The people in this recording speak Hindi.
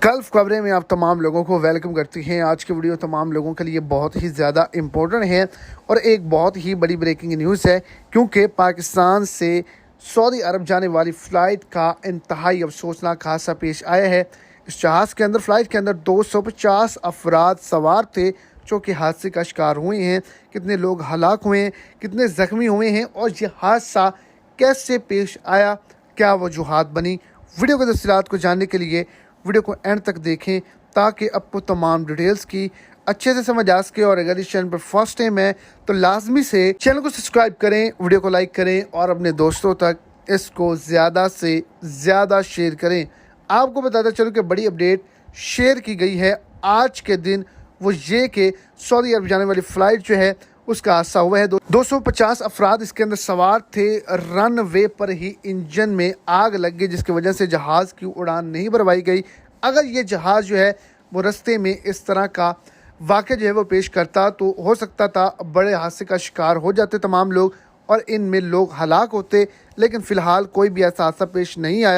गल्फ खबरें में आप तमाम लोगों को वेलकम करती हैं। आज की वीडियो तमाम लोगों के लिए बहुत ही ज़्यादा इम्पोर्टेंट है और एक बहुत ही बड़ी ब्रेकिंग न्यूज़ है, क्योंकि पाकिस्तान से सऊदी अरब जाने वाली फ़्लाइट का इंतहाई अफसोसनाक हादसा पेश आया है। इस जहाज़ के अंदर फ़्लाइट के अंदर 250 अफराद सवार थे जो कि हादसे का शिकार हुए हैं। कितने लोग हलाक हुए हैं, कितने ज़ख्मी हुए हैं और ये हादसा कैसे पेश आया, क्या वजूहात बनी, वीडियो की तफसीलात को जानने के लिए वीडियो को एंड तक देखें ताकि आपको तमाम डिटेल्स की अच्छे से समझ आ सके। और अगर इस चैनल पर फर्स्ट टाइम है तो लाजमी से चैनल को सब्सक्राइब करें, वीडियो को लाइक करें और अपने दोस्तों तक इसको ज़्यादा से ज़्यादा शेयर करें। आपको बताता चलूँ कि बड़ी अपडेट शेयर की गई है आज के दिन, वो ये कि सऊदी अरब जाने वाली फ़्लाइट जो है उसका हादसा हुआ है। 250 अफराद इसके अंदर सवार थे। रन वे पर ही इंजन में आग लग गई, जिसकी वजह से जहाज़ की उड़ान नहीं भरवाई गई। अगर ये जहाज़ जो है वो रास्ते में इस तरह का वाक़या जो है वो पेश करता तो हो सकता था बड़े हादसे का शिकार हो जाते तमाम लोग और इनमें लोग हलाक होते, लेकिन फ़िलहाल कोई भी ऐसा हादसा पेश नहीं आया।